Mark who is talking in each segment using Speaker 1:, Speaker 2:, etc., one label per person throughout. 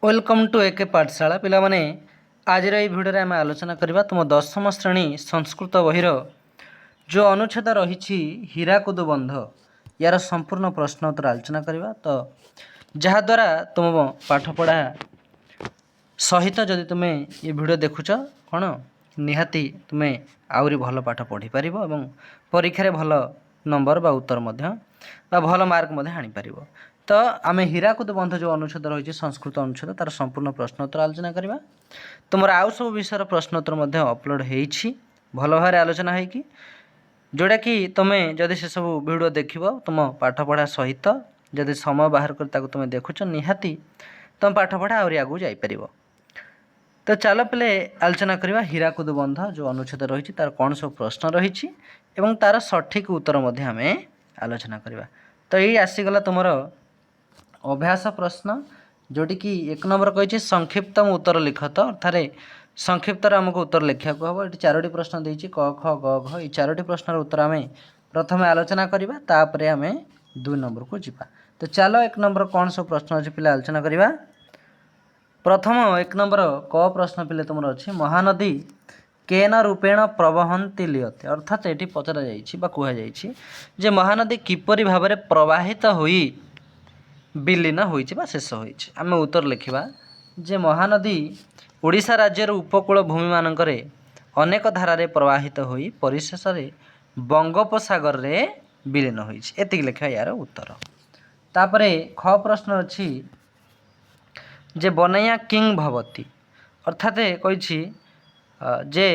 Speaker 1: Welcome to एके पाठशाला पिला माने आज ये भिडियो आम आलोचना करवा तुम दशम श्रेणी संस्कृत बहिर जो अनुच्छेद रही हीराकुद बंध यार संपूर्ण प्रश्न उत्तर आलोचना करवा तो जहाद्वारा तुम पाठपढ़ा सहित जदि तुम्हें ये भिडियो देखुच कौन निहाती तुम्हें आउरी भल पाठ पढ़ी पार और परीक्षा भल नंबर बा उत्तर भल मार्क हाणी पार तो आम हीराकुद बंध जो अनुच्छेद रही संस्कृत अनुच्छेद तार संपूर्ण प्रश्न उत्तर आलोचना करवा तुम आउ सब विषय प्रश्न उत्तर अपलोड होती भल भाव आलोचना होगी जोटा कि तुम्हें जदि से सब भिडियो देख तुम पाठपढ़ा सहित जदि समय बाहर कर तुम देखुच निहाती तुम पाठपढ़ा आहरी आगू जापर तो चलो पे आलोचना करवा हीराकुद बंध जो अनुच्छेद रही तार कौन सब प्रश्न रही तार सठिक उत्तर आम आलोचना करवा तो ये आसीगला तुमर अभ्यास प्रश्न जोटी कि एक नंबर कही संक्षिप्तम उत्तर लिखत अर्थात संक्षिप्त आमको उत्तर लिखा हम ये चारोटी प्रश्न देती क ख ग घ ये चारोटी प्रश्न उत्तर आम प्रथम आलोचना करवा तापर आम 2 नंबर को जीवा तो चलो एक नंबर कौन सब प्रश्न अच्छे पे आलोचना करवा प्रथम एक नंबर क प्रश्न पे तुम अच्छी महानदी केन रूपेण प्रवहंती लियते अर्थात ये पचरा कहुई महानदी किपरि भाव में प्रवाहित होई विलीन होइछि बा शेष होइछि आमे उत्तर लिखिबा जे महानदी ओडिशा राज्यर उपकूल भूमि मानकरे अनेक धारा रे प्रवाहित होई परिशेष रे बंगोपसागर रे विलीन होइछि एतिक लिखा यार उत्तर तापरे ख प्रश्न अछि जे बनैया किंग भवती अर्थात कहिछि जे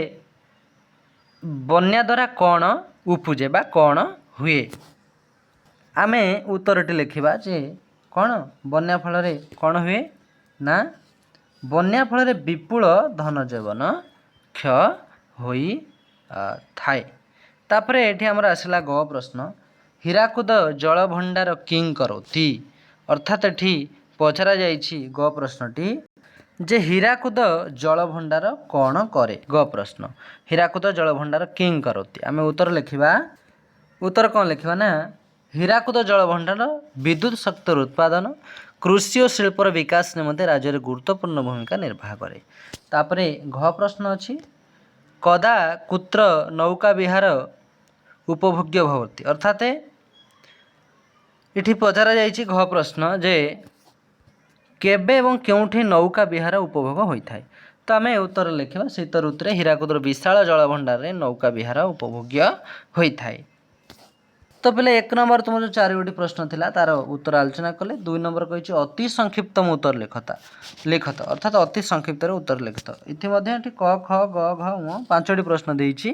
Speaker 1: बन्या द्वारा कौन उपजे बा कौन हुए आमे उत्तरटी लिखिबा जे कौन बन्या फल कौन हुए ना बन्या फल विपुल धन जीवन क्षय होई थाए तापरे एठी हमर आसला ग प्रश्न हीराकुद जल भंडार किंग करोति अर्थात एठी पचरा जाइछि ग प्रश्नटी जे हीराकुद जल भंडार कौन करे ग प्रश्न हीराकुद जल भंडार किंग करोति आमे उत्तर लिखिबा उत्तर कौन लिखिबा ना हीराकुद जल भंडार विद्युत शक्तिर उत्पादन कृषि और शिल्पर विकास निमंते राज्य में गुरुत्वपूर्ण भूमिका निर्वाह करे तापरे घ प्रश्न अच्छी कदा कुत्र नौका विहार उपभोग्य भवती अर्थात इठी पचरा जाइछि घ प्रश्न जे केबे एवं केउठी नौका विहार उपभोग होता है तो आम उत्तर लिखा शीत ऋतु हीराकुद विशाल जल भंडार में नौका विहार उपभोग्य होता है तो पहले एक नंबर तुम जो 4 गोटी प्रश्न थिला तार उत्तर आलोचना कले 2 नंबर कही अति संक्षिप्तम उत्तर लिखत अर्थात अति संक्षिप्त उत्तर लिखत इतिमध्य क ख ग घ 5टी प्रश्न देइछि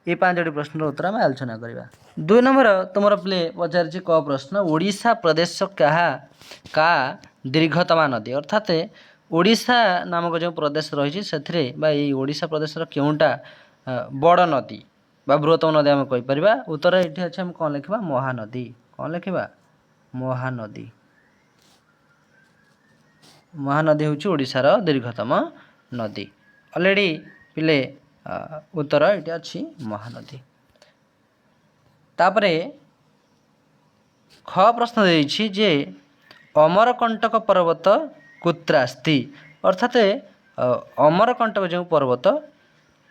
Speaker 1: ये 5टी प्रश्न उत्तर आम आलोचना करवा 2 नंबर तुम पे पचार क प्रश्न ओडिशा प्रदेश का दीर्घतमा नदी अर्थात ओडिशा नामक जो प्रदेश रही से ओडिशा प्रदेश केउटा बड़ नदी बा बृहत्तम नदी आम कहीपर उत्तर ये अच्छे आम कौन लिखा महानदी कौन लिखा महानदी महानदी हूँ ओडिशार दीर्घतम नदी अलरेडी पिले उत्तर ये अच्छी महानदी तापरे ख प्रश्न देछि जे अमरकंटक पर्वत कुत्रास्ति अर्थात अमरकंटक जो पर्वत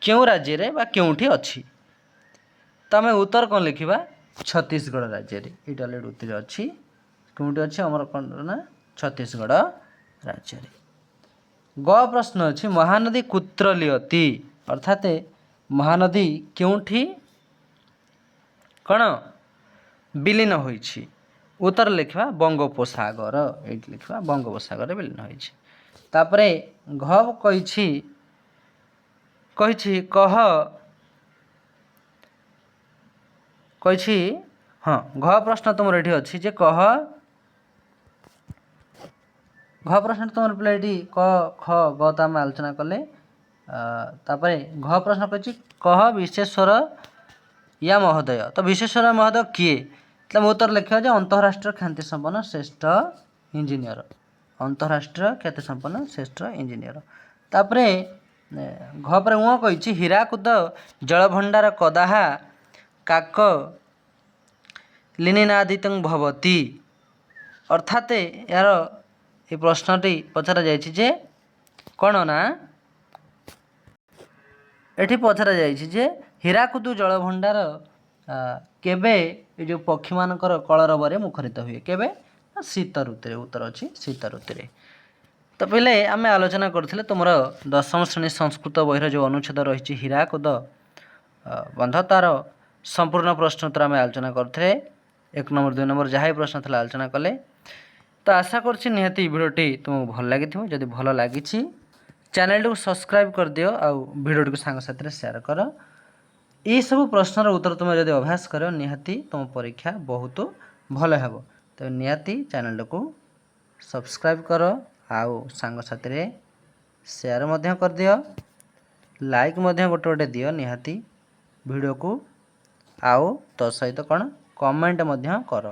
Speaker 1: क्यों राज्य रे बा क्योंठी अच्छी तो आम उत्तर कौन लिखा छत्तीसगढ़ राज्य ये अलरेडी उत्तर अच्छी कौटी अच्छी अमरकंटक ना छत्तीसगढ़ राज्य ग प्रश्न अच्छी महानदी कुत्र लियति अर्थात महानदी क्योंठी कौन विलीन होइछि उत्तर लिखा बंगोपसागर ये लिखा बंगोपसागर विलीन होइछि तापरे घ कही कह कही हाँ घ प्रश्न तुम ये अच्छी जे कह घ प्रश्न तुम पे ये क ख ग तो आम आलोचना कले तापरे घ प्रश्न कही कह विश्वेश्वर या महोदय तो विश्वेश्वर महोदय किए मतलब उत्तर लिखा जाए अंतरराष्ट्रीय ख्याति संपन्न श्रेष्ठ इंजीनियर अंतरराष्ट्रीय ख्याति संपन्न श्रेष्ठ इंजीनियर तापरे घ पर कही हीराकुद जलभंडार कदाहा काक लिनिनादितं भवति अर्थात यार এই প্রশ্নটি পচরা যাইছি যে কোণ না এটি পচরা যাইছি যে হীরাকুଦ জଳଭଣ୍ଡାର কেবে এই যে পক্ষীମାନଙ୍କର କଳରବରେ ମୁଖରିତ ହୁଏ କେବେ ଶୀତ ଋତୁରେ ଉତ୍ତର ଅଛି ଶୀତ ଋତୁରେ। ତ ପିଲେ ଆମେ ଆଲୋଚନା କରୁଥିଲେ ତୁମର ଦଶମ ଶ୍ରେଣୀ ସଂସ୍କୃତ ବହିର ଯେଉଁ ଅନୁଚ୍ଛେଦ ରହିଛି ହୀରାକୁଦ ବନ୍ଧ ତାର ସମ୍ପୂର୍ଣ୍ଣ ପ୍ରଶ୍ନ ଉତ୍ତର ଆମେ ଆଲୋଚନା କରୁଥିଲେ 1 ନମ୍ବର 2 ନମ୍ବର ଯାହା ବି ପ୍ରଶ୍ନ ଥିଲା ଆଲୋଚନା କଲେ। ତ ଆଶା କରୁଛି ନିହାତି এই ଭିଡ଼ିଓଟି ତୁମକୁ ଭଲ ଲାଗିଥିବ। ଯଦି ଭଲ ଲାଗିଛି ଚ୍ୟାନେଲଟିକୁ ସବସ୍କ୍ରାଇବ୍ କରିଦିଅ ଆଉ ଭିଡ଼ିଓଟିକୁ ସାଙ୍ଗସାଥିରେ ସେୟାର କର। ଏସବୁ ପ୍ରଶ୍ନର ଉତ୍ତର ତୁମେ ଯଦି ଅଭ୍ୟାସ କର ନିହାତି ତୁମ ପରୀକ୍ଷା ବହୁତ ଭଲ ହେବ। ତେବେ ନିହାତି ଚ୍ୟାନେଲଟିକୁ ସବସ୍କ୍ରାଇବ୍ କର ଆଉ ସାଙ୍ଗସାଥିରେ ସେୟାର ମଧ୍ୟ କରିଦିଅ, ଲାଇକ୍ ମଧ୍ୟ ଗୋଟେ ଗୋଟେ ଦିଅ ନିହାତି ଭିଡ଼ିଓକୁ, ଆଉ ତୋ ସହିତ କ'ଣ କମେଣ୍ଟ ମଧ୍ୟ କର।